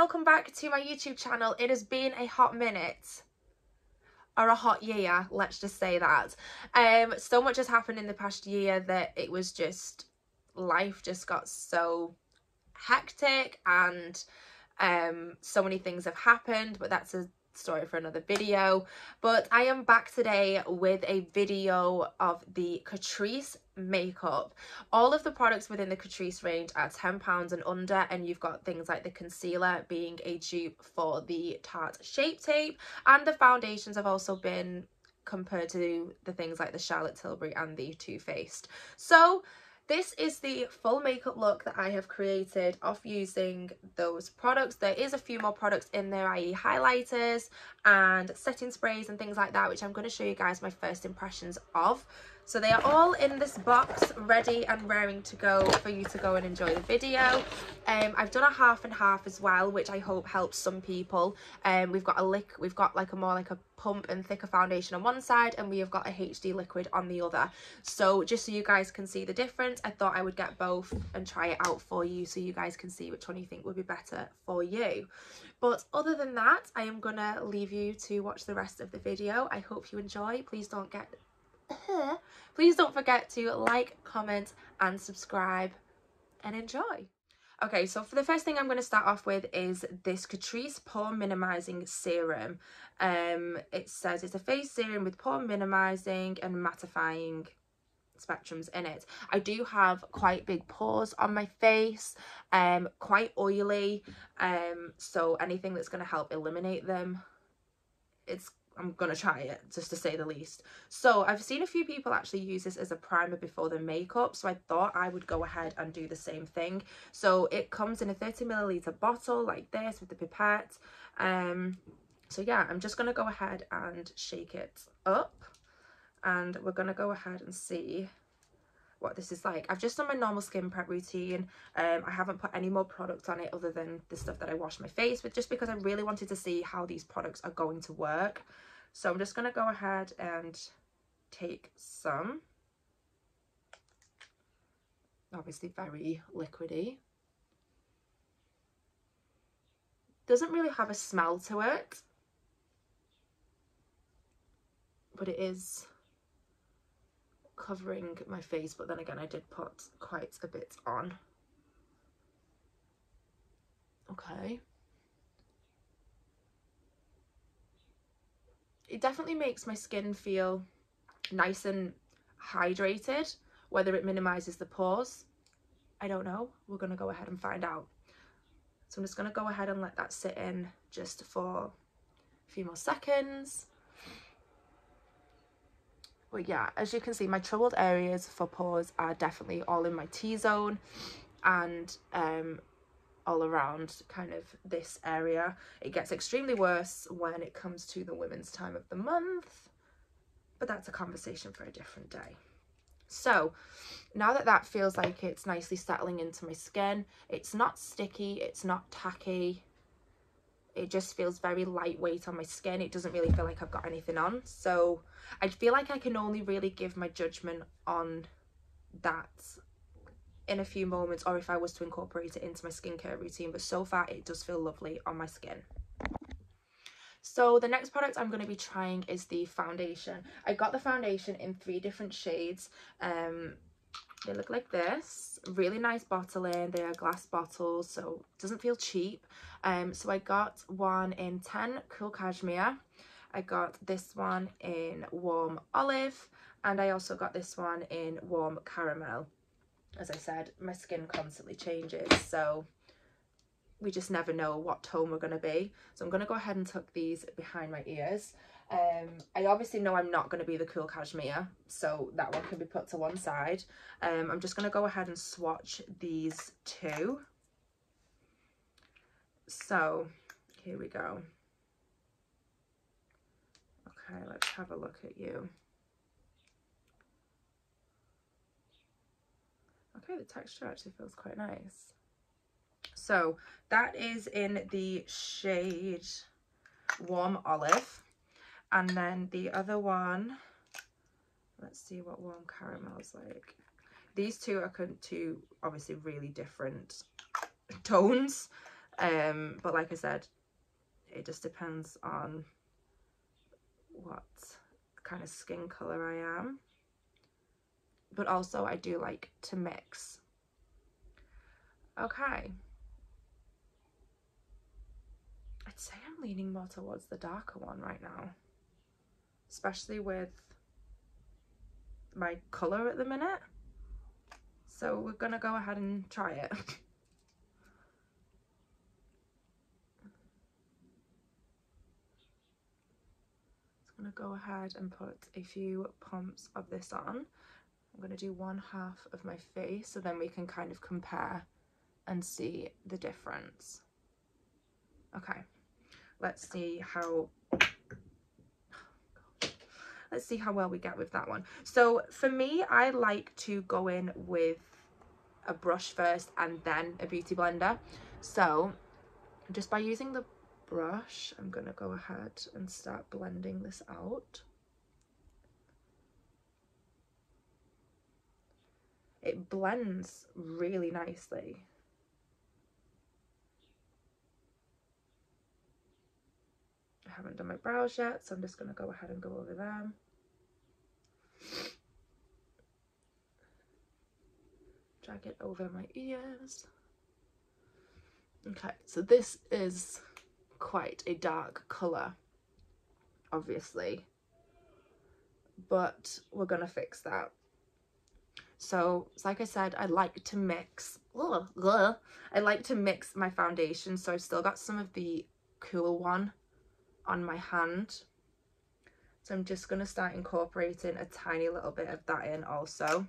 welcome back to my YouTube channel. It has been a hot minute, or a hot year, let's just say that. So much has happened in the past year that it was just, life just got so hectic, and so many things have happened, but that's a story for another video. But I am back today with a video of the Catrice makeup. All of the products within the Catrice range are £10 and under, and you've got things like the concealer being a dupe for the Tarte Shape Tape, and the foundations have also been compared to the things like the Charlotte Tilbury and the Too Faced. So this is the full makeup look that I have created off using those products. There is a few more products in there, i.e. highlighters and setting sprays and things like that, which I'm going to show you guys my first impressions of. So they are all in this box, ready and raring to go for you to go and enjoy the video. I've done a half and half as well, which I hope helps some people. We've got like a pump and thicker foundation on one side, and we have got a HD liquid on the other. So just so you guys can see the difference, I thought I would get both and try it out for you so you guys can see which one you think would be better for you. But other than that, I am gonna leave you to watch the rest of the video. I hope you enjoy. Please don't forget to like, comment and subscribe, and enjoy. Okay, so for the first thing I'm going to start off with is this Catrice Pore Minimizing Serum. It says it's a face serum with pore minimizing and mattifying spectrums in it. I do have quite big pores on my face, quite oily, so anything that's going to help eliminate them, I'm gonna try it, just to say the least. So I've seen a few people actually use this as a primer before their makeup, so I thought I would go ahead and do the same thing. So it comes in a 30ml bottle like this with the pipette. So yeah, I'm just gonna go ahead and shake it up, and we're gonna go ahead and see what this is like. I've just done my normal skin prep routine. I haven't put any more product on it other than the stuff that I wash my face with, just because I really wanted to see how these products are going to work. So I'm just going to go ahead and take some. Obviously very liquidy. Doesn't really have a smell to it, but it is covering my face. But then again, I did put quite a bit on. Okay, it definitely makes my skin feel nice and hydrated. Whether it minimizes the pores, I don't know. We're gonna go ahead and find out. So I'm just gonna go ahead and let that sit in just for a few more seconds. But yeah, as you can see, my troubled areas for pores are definitely all in my T-zone, and all around kind of this area. It gets extremely worse when it comes to the women's time of the month, but that's a conversation for a different day. So now that that feels like it's nicely settling into my skin, it's not sticky, it's not tacky, it just feels very lightweight on my skin. It doesn't really feel like I've got anything on. So I feel like I can only really give my judgment on that in a few moments, or if I was to incorporate it into my skincare routine, but so far it does feel lovely on my skin. So the next product I'm going to be trying is the foundation. I got the foundation in 3 different shades. They look like this, really nice bottling. They are glass bottles, so it doesn't feel cheap. So I got one in 10 Cool Cashmere, I got this one in Warm Olive, and I also got this one in Warm Caramel. As I said, my skin constantly changes, so we just never know what tone we're going to be. So I'm going to go ahead and tuck these behind my ears. I obviously know I'm not going to be the Cool Cashmere, so that one can be put to one side. I'm just going to go ahead and swatch these two. So here we go. Okay, let's have a look at you. Okay, the texture actually feels quite nice. So that is in the shade Warm Olive, and then the other one, let's see what Warm Caramel is like. These two are two obviously really different tones. But like I said, it just depends on what kind of skin color I am. But also I do like to mix. Okay. I'd say I'm leaning more towards the darker one right now, especially with my colour at the minute. So we're gonna go ahead and try it. Just gonna go ahead and put a few pumps of this on. I'm gonna do one half of my face so then we can kind of compare and see the difference. Okay, let's see how well we get with that one. So for me, I like to go in with a brush first and then a beauty blender. So just by using the brush, I'm gonna go ahead and start blending this out. It blends really nicely. I haven't done my brows yet, so I'm just gonna go ahead and go over them. Drag it over my ears. Okay, so this is quite a dark colour, obviously, but we're gonna fix that. So like I said, I like to mix my foundation, so I've still got some of the Cool One on my hand, so I'm just gonna start incorporating a tiny little bit of that in also.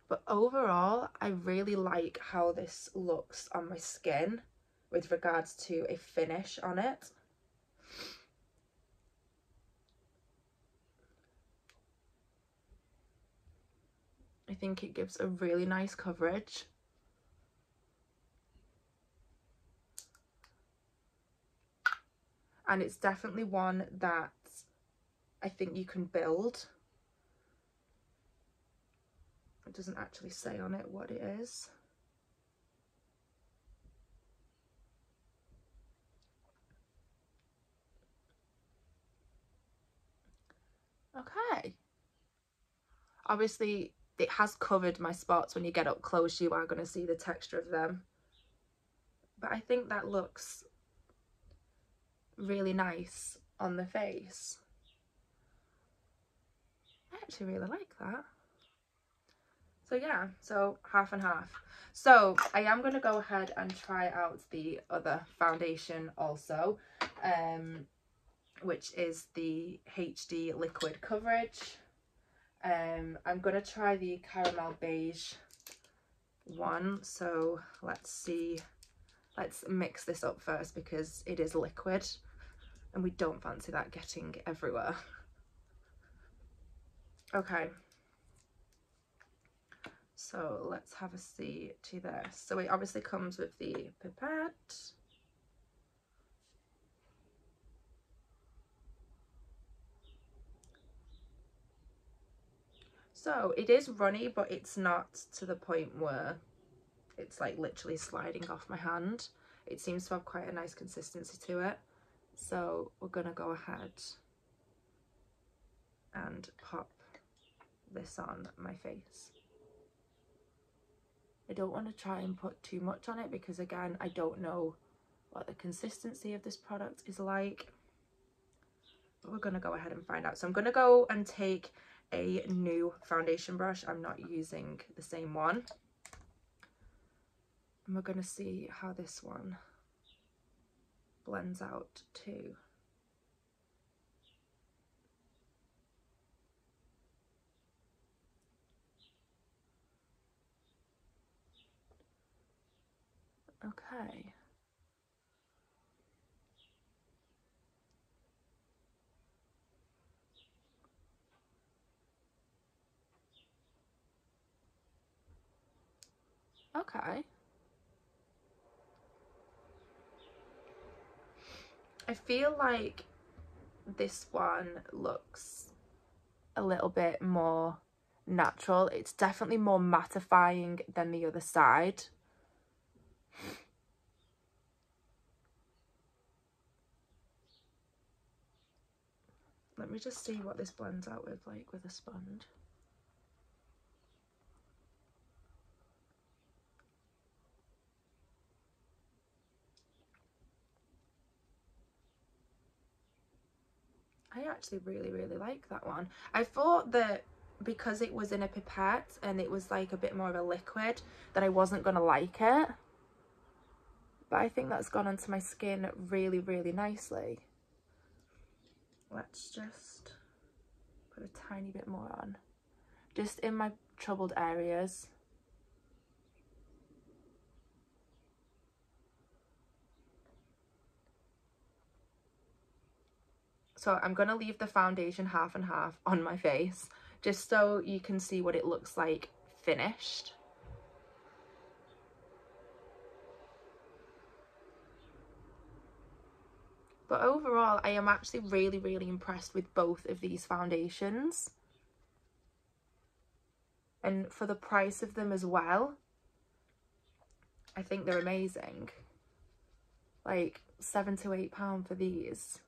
But overall, I really like how this looks on my skin with regards to a finish on it. I think it gives a really nice coverage. And it's definitely one that I think you can build. It doesn't actually say on it what it is. Okay. Obviously, it has covered my spots. When you get up close, you are going to see the texture of them. But I think that looks really nice on the face. I actually really like that. So yeah, so half and half. So I am going to go ahead and try out the other foundation also, which is the HD Liquid Coverage. I'm going to try the Caramel Beige one. So let's see. Let's mix this up first because it is liquid and we don't fancy that getting everywhere. Okay. So let's have a see to this. So it obviously comes with the pipette. So it is runny, but it's not to the point where it's like literally sliding off my hand. It seems to have quite a nice consistency to it. So we're gonna go ahead and pop this on my face. I don't want to try and put too much on it because again, I don't know what the consistency of this product is like. But we're going to go ahead and find out. So I'm going to go and take a new foundation brush. I'm not using the same one. And we're going to see how this one blends out too. Okay. Okay. I feel like this one looks a little bit more natural. It's definitely more mattifying than the other side. Let me just see what this blends out with, like with a sponge. I actually really like that one. I thought that because it was in a pipette and it was like a bit more of a liquid that I wasn't gonna like it, but I think that's gone onto my skin really nicely. Let's just put a tiny bit more on, just in my troubled areas. So I'm going to leave the foundation half and half on my face, just so you can see what it looks like finished. But overall, I am actually really impressed with both of these foundations. And for the price of them as well, I think they're amazing. Like £7 to £8 for these.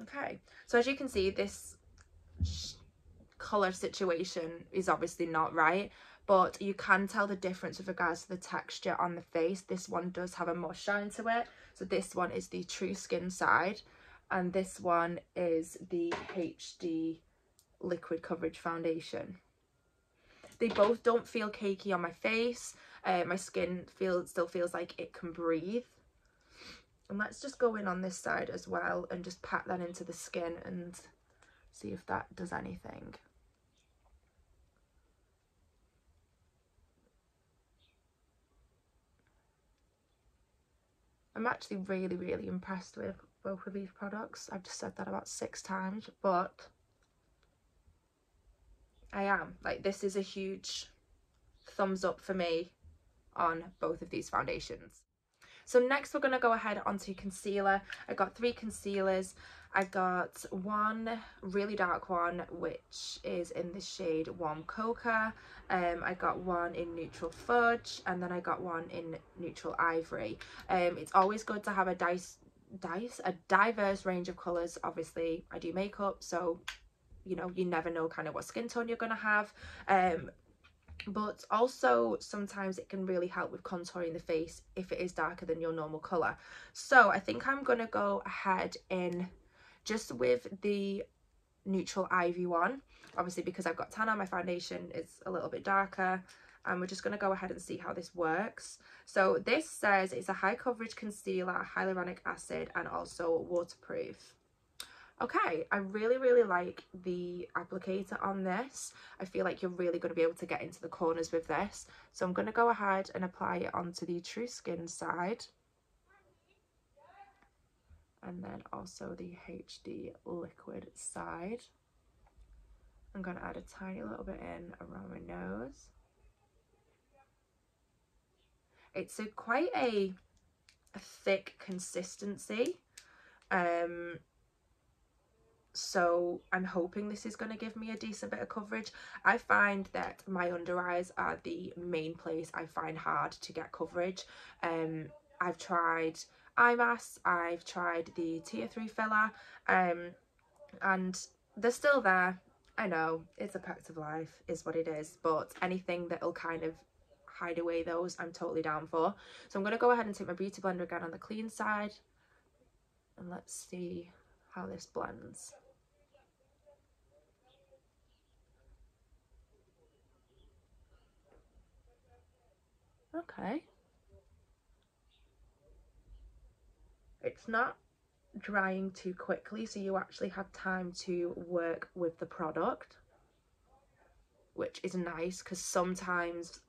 Okay, so as you can see, this colour situation is obviously not right, but you can tell the difference with regards to the texture on the face. This one does have a more shine to it. So this one is the True Skin side, and this one is the HD Liquid Coverage Foundation. They both don't feel cakey on my face. My skin still feels like it can breathe. And let's just go in on this side as well and just pat that into the skin and see if that does anything. I'm actually really impressed with both of these products. I've just said that about 6 times, but I am. Like, this is a huge thumbs up for me on both of these foundations. So next we're going to go ahead onto concealer. I got 3 concealers. I got one really dark one, which is in the shade Warm Cocoa. I got one in Neutral Fudge, and then I got one in Neutral Ivory. It's always good to have a diverse range of colours. Obviously, I do makeup, so you know, you never know kind of what skin tone you're going to have. But also sometimes it can really help with contouring the face if it is darker than your normal colour. So I think I'm going to go ahead in just with the Neutral Ivy one, obviously because I've got tan on, my foundation is a little bit darker, and we're just going to go ahead and see how this works. So this says it's a high coverage concealer, hyaluronic acid, and also waterproof. Okay, I really like the applicator on this. I feel like you're really going to be able to get into the corners with this. So I'm going to go ahead and apply it onto the True Skin side. And then also the HD Liquid side. I'm going to add a tiny little bit in around my nose. It's quite a thick consistency. So I'm hoping this is going to give me a decent bit of coverage. I find that my under eyes are the main place I find hard to get coverage. I've tried eye masks, I've tried the tier 3 filler, and they're still there. I know, it's a fact of life, is what it is, but anything that'll kind of hide away those, I'm totally down for. So I'm going to go ahead and take my beauty blender again on the clean side, and let's see how this blends. Okay. It's not drying too quickly, so you actually have time to work with the product, which is nice, because sometimes,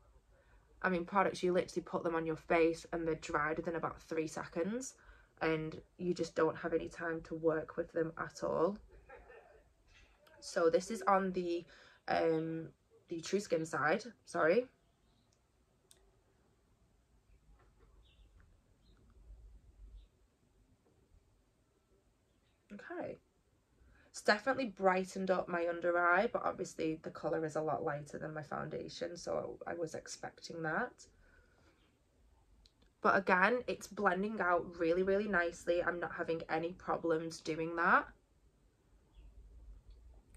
I mean, products, you literally put them on your face and they're dried within about 3 seconds, and you just don't have any time to work with them at all. So this is on the True Skin side, sorry. Okay, It's definitely brightened up my under eye, but obviously the colour is a lot lighter than my foundation, so I was expecting that. But again, it's blending out really, really nicely. I'm not having any problems doing that.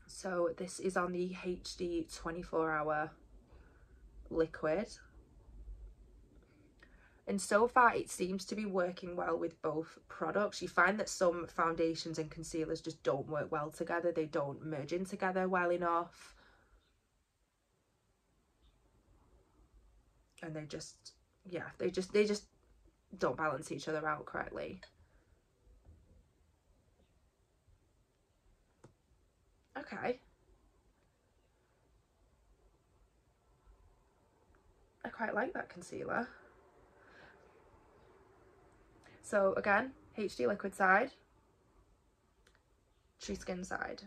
So this is on the HD 24-hour liquid. And so far it seems to be working well with both products. You find that some foundations and concealers just don't work well together. They don't merge in together well enough. And they just, yeah, they just don't balance each other out correctly. Okay. I quite like that concealer. So again, HD liquid side, True Skin side.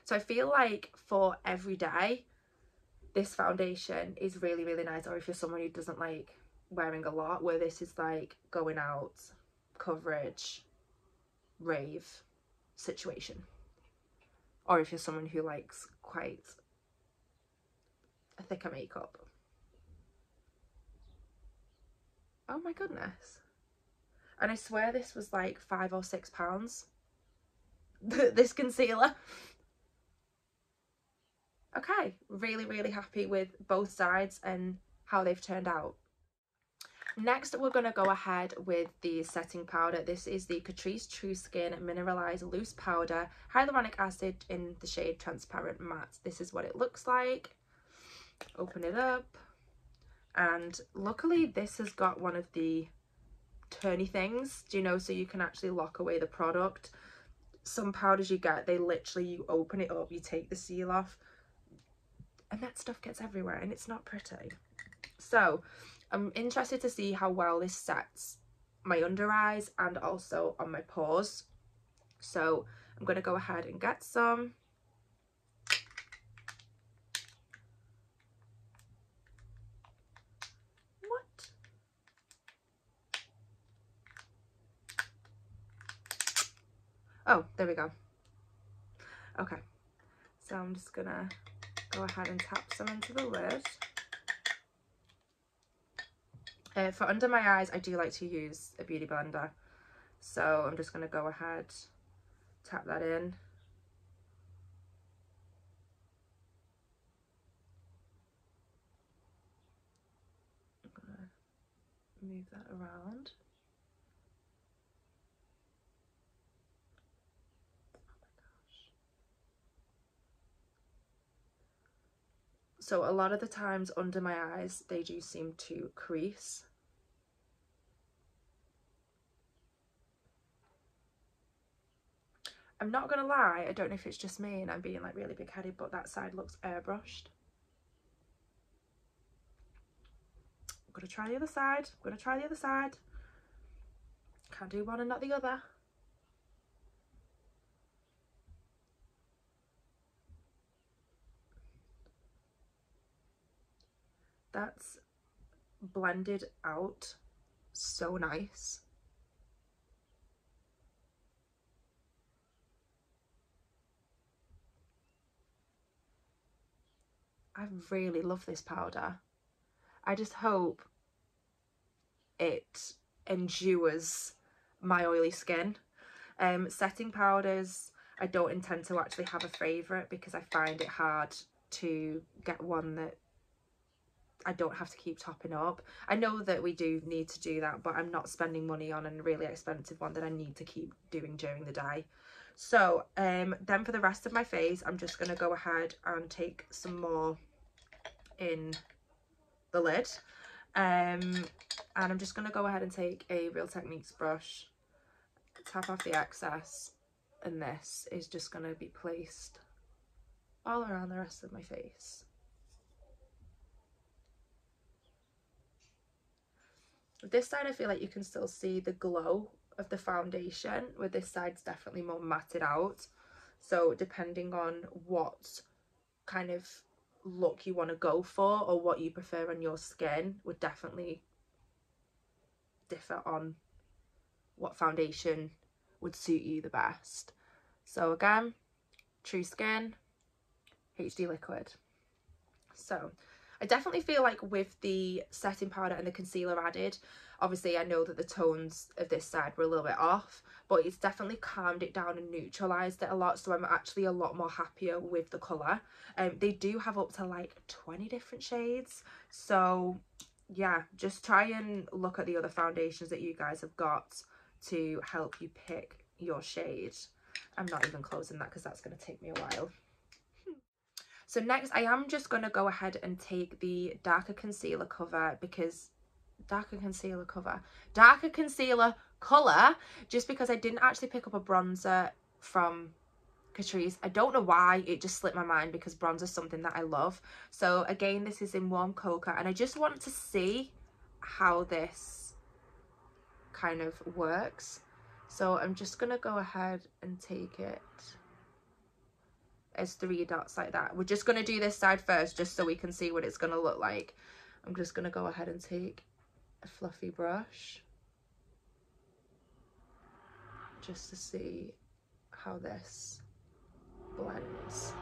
So I feel like for every day, this foundation is really, really nice. Or if you're someone who doesn't like wearing a lot, where this is like going out, coverage, rave situation. Or if you're someone who likes quite a thicker makeup. Oh my goodness. And I swear this was like £5 or £6. This concealer. Okay, really, really happy with both sides and how they've turned out. Next, we're going to go ahead with the setting powder. This is the Catrice True Skin Mineralized Loose Powder, Hyaluronic Acid in the shade Transparent Matte. This is what it looks like. Open it up. And luckily, this has got one of the turny things, do you know, so you can actually lock away the product. Some powders you get, they literally, you open it up, you take the seal off, and that stuff gets everywhere, and it's not pretty. So I'm interested to see how well this sets my under eyes and also on my pores. So I'm going to go ahead and get some. What? Oh, there we go. Okay, so I'm just going to go ahead and tap some into the lid. For under my eyes, I do like to use a beauty blender. So I'm just going to go ahead, tap that in. I'm going to move that around. So a lot of the times under my eyes, they do seem to crease. I'm not gonna lie, I don't know if it's just me and I'm being like really big-headed, but that side looks airbrushed. I'm gonna try the other side. I'm gonna try the other side. Can't do one and not the other. That's blended out so nice. I really love this powder. I just hope it endures my oily skin. Setting powders, I don't intend to actually have a favourite because I find it hard to get one that I don't have to keep topping up. I know that we do need to do that, but I'm not spending money on a really expensive one that I need to keep doing during the day. So then for the rest of my face, I'm just going to go ahead and take some more in the lid. And I'm just going to go ahead and take a Real Techniques brush, tap off the excess, and this is just going to be placed all around the rest of my face. This side I feel like you can still see the glow of the foundation, where this side's definitely more matted out. So depending on what kind of look you want to go for or what you prefer on your skin would definitely differ on what foundation would suit you the best. So again, True Skin HD liquid. So I definitely feel like with the setting powder and the concealer added, obviously I know that the tones of this side were a little bit off, but it's definitely calmed it down and neutralized it a lot, so I'm actually a lot more happier with the colour. They do have up to like 20 different shades, so yeah, just try and look at the other foundations that you guys have got to help you pick your shade. I'm not even closing that because that's going to take me a while. So next I am just going to go ahead and take the darker concealer colour, just because I didn't actually pick up a bronzer from Catrice. I don't know why, it just slipped my mind because bronzer is something that I love. So again, this is in Warm Cocoa, and I just want to see how this kind of works. So I'm just going to go ahead and take it as 3 dots like that. We're just going to do this side first just so we can see what it's going to look like. I'm just going to go ahead and take a fluffy brush just to see how this blends.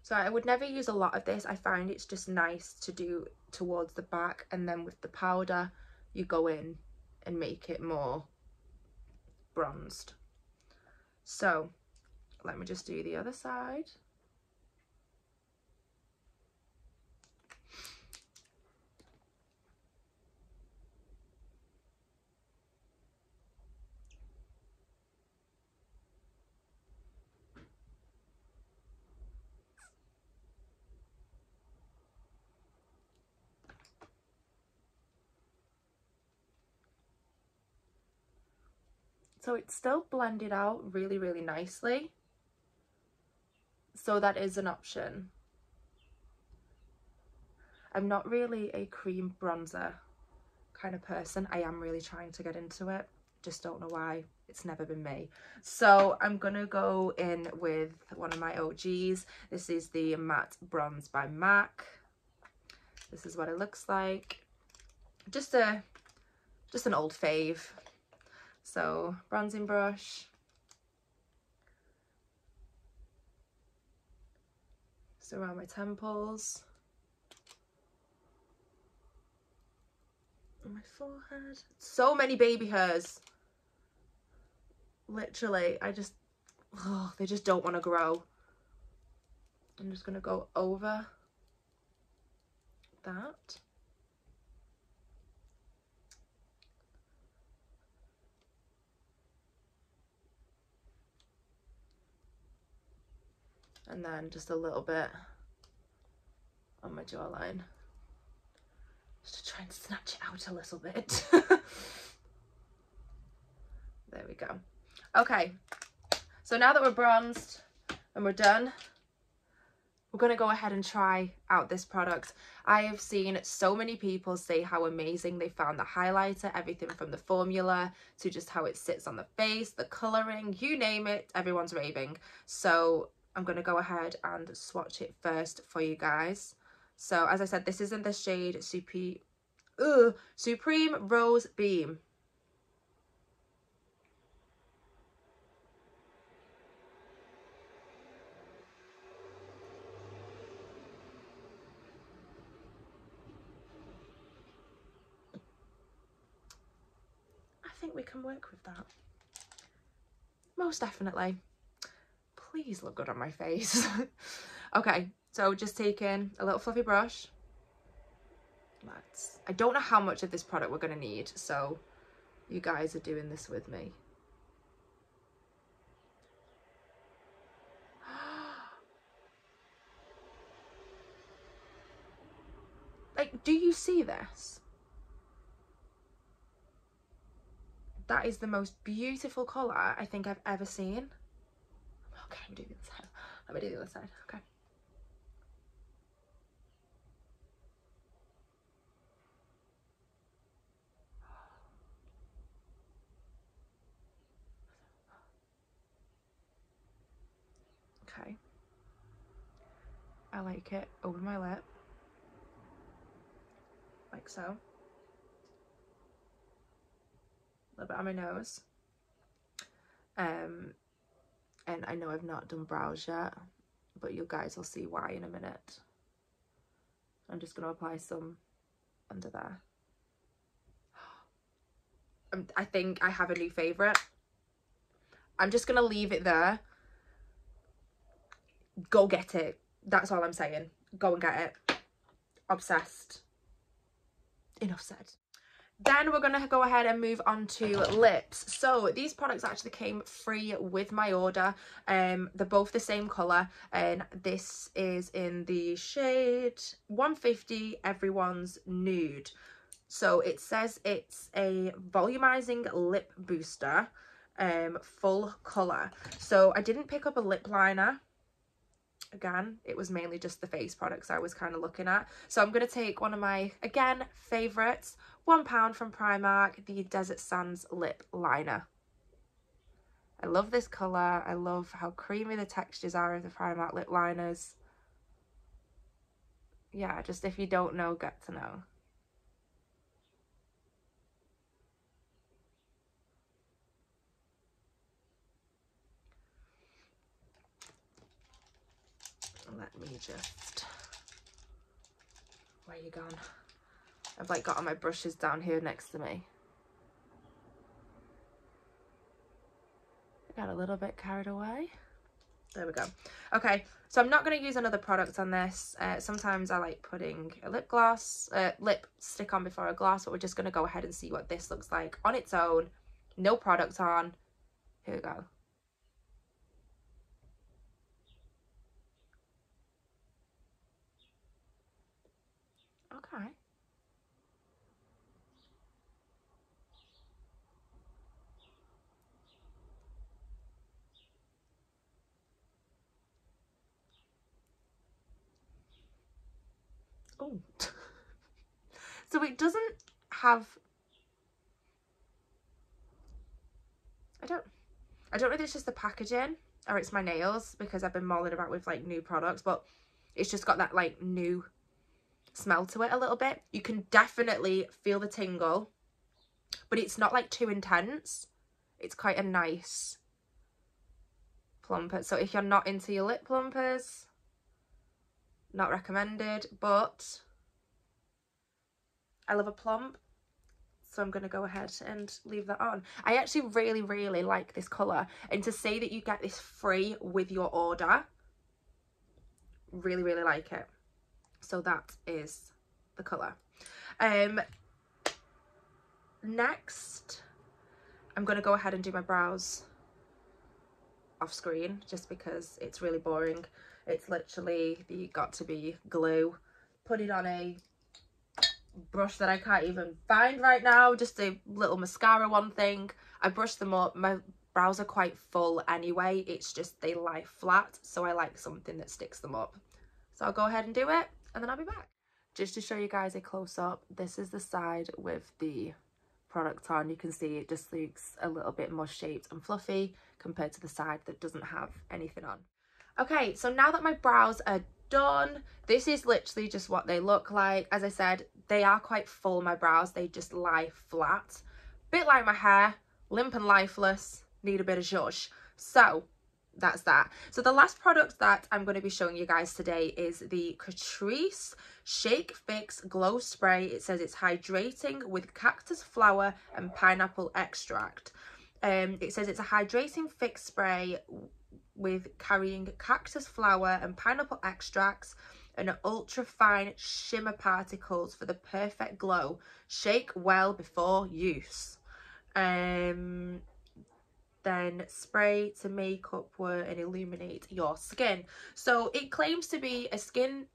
So I would never use a lot of this. I find it's just nice to do towards the back, and then with the powder you go in and make it more bronzed. So let me just do the other side. So it's still blended out really, really nicely. So that is an option. I'm not really a cream bronzer kind of person. I am really trying to get into it. Just don't know why. It's never been me. So I'm gonna go in with one of my OGs. This is the Matte Bronze by MAC. This is what it looks like. Just an old fave. So bronzing brush. Just around my temples. On my forehead. So many baby hairs. Literally, they just don't want to grow. I'm just gonna go over that. And then just a little bit on my jawline. Just to try and snatch it out a little bit. There we go. Okay, so now that we're bronzed and we're done, we're going to go ahead and try out this product. I have seen so many people say how amazing they found the highlighter, everything from the formula to just how it sits on the face, the colouring, you name it, everyone's raving. So I'm going to go ahead and swatch it first for you guys. So as I said, this is in the shade Supreme Rose Beam. I think we can work with that. Most definitely. Please look good on my face. Okay, so just taking a little fluffy brush. I don't know how much of this product we're going to need, so you guys are doing this with me. Like, do you see this? That is the most beautiful colour I think I've ever seen. Okay, I'm doing the other side. Let me do the other side. Okay. Okay. I like it over my lip, like so. A little bit on my nose. And I know I've not done brows yet, but you guys will see why in a minute. I'm just going to apply some under there. I think I have a new favourite. I'm just going to leave it there. Go get it. That's all I'm saying. Go and get it. Obsessed. Enough said. Then we're going to go ahead and move on to lips. So these products actually came free with my order. They're both the same colour, and this is in the shade 150 Everyone's Nude. So it says it's a volumizing lip booster, full colour. So I didn't pick up a lip liner. Again, it was mainly just the face products I was kind of looking at. So I'm going to take one of my, again, favourites, £1 from Primark, the Desert Sands Lip Liner. I love this colour. I love how creamy the textures are of the Primark lip liners. Yeah, just if you don't know, get to know. Let me just... Where you gone? I've like got all my brushes down here next to me. I got a little bit carried away. There we go. Okay, so I'm not going to use another product on this. Sometimes I like putting a lip gloss, lipstick on before a gloss, but we're just going to go ahead and see what this looks like on its own. No product on. Here we go. Okay. Oh. So it doesn't have... I don't know if it's just the packaging or it's my nails, because I've been mulling about with like new products, but it's just got that like new smell to it a little bit. You can definitely feel the tingle, but it's not like too intense. It's quite a nice plumper. So if you're not into your lip plumpers, not recommended, but I love a plump, so I'm going to go ahead and leave that on. I actually really, really like this colour, and to say that you get this free with your order, really, really like it. So that is the colour. Next, I'm going to go ahead and do my brows off screen, just because it's really boring. It's literally the got to be glue. Put it on a brush that I can't even find right now, just a little mascara one thing. I brush them up. My brows are quite full anyway, it's just they lie flat, so I like something that sticks them up. So I'll go ahead and do it, and then I'll be back. Just to show you guys a close-up, this is the side with the product on. You can see it just looks a little bit more shaped and fluffy compared to the side that doesn't have anything on. Okay, so now that my brows are done, this is literally just what they look like. As I said, they are quite full, my brows, they just lie flat. Bit like my hair, limp and lifeless, need a bit of zhuzh. So that's that. So the last product that I'm going to be showing you guys today is the Catrice Shake Fix Glow Spray. It says it's hydrating with cactus flower and pineapple extract. It says it's a hydrating fix spray with carrying cactus flower and pineapple extracts and ultra fine shimmer particles for the perfect glow. Shake well before use. Then spray to make up and illuminate your skin. So it claims to be a skin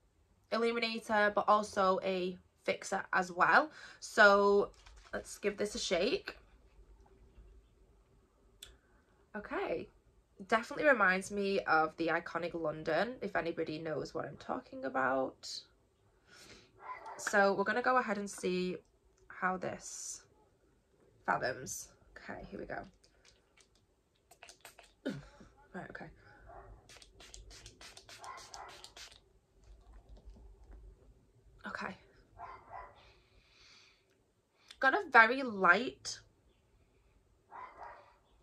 illuminator, but also a fixer as well. So let's give this a shake. Okay, definitely reminds me of the iconic London, if anybody knows what I'm talking about. So we're going to go ahead and see how this fathoms. Okay, here we go. Right, okay. got a very light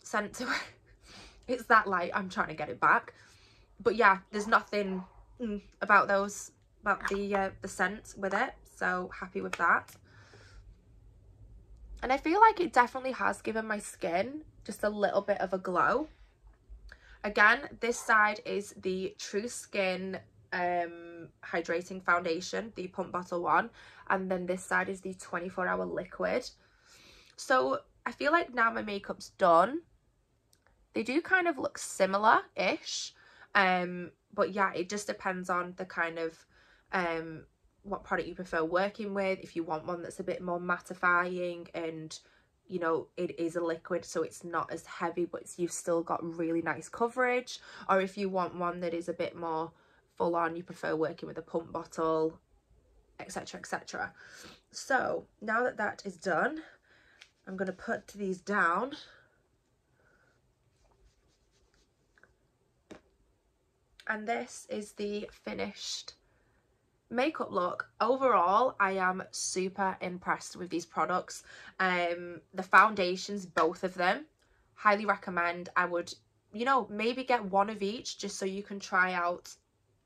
scent to it. It's that light, I'm trying to get it back. But yeah, there's nothing about the scent with it, so happy with that. And I feel like it definitely has given my skin just a little bit of a glow. Again, this side is the True Skin hydrating foundation, the pump bottle one, and then this side is the 24-hour liquid. So I feel like now my makeup's done, they do kind of look similar-ish, but yeah, it just depends on the kind of what product you prefer working with. If you want one that's a bit more mattifying and, you know, it is a liquid, so it's not as heavy, but you've still got really nice coverage. Or if you want one that is a bit more full on, you prefer working with a pump bottle, etc, etc. So now that that is done, I'm going to put these down. And this is the finished makeup look. Overall, I am super impressed with these products. The foundations, both of them, highly recommend. I would, you know, maybe get one of each just so you can try out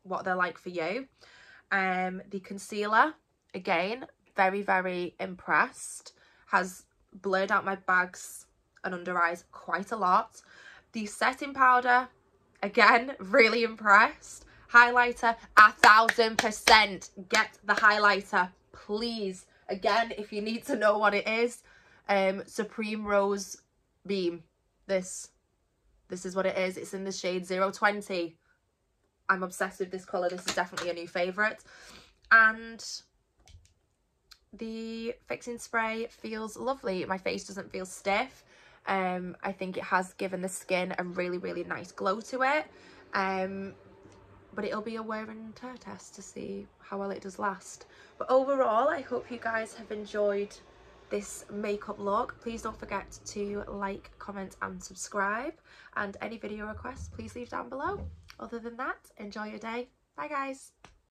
what they're like for you. The concealer, again, very, very impressed. Has blurred out my bags and under eyes quite a lot. The setting powder, again, really impressed. Highlighter, 1000%. Get the highlighter, please. Again, if you need to know what it is, Supreme Rose Beam. This is what it is. It's in the shade 020. I'm obsessed with this colour. This is definitely a new favourite. And the fixing spray feels lovely. My face doesn't feel stiff. I think it has given the skin a really, really nice glow to it. But it'll be a wear and tear test to see how well it does last. But overall, I hope you guys have enjoyed this makeup look. Please don't forget to like, comment and subscribe. And any video requests, please leave down below. Other than that, enjoy your day. Bye guys.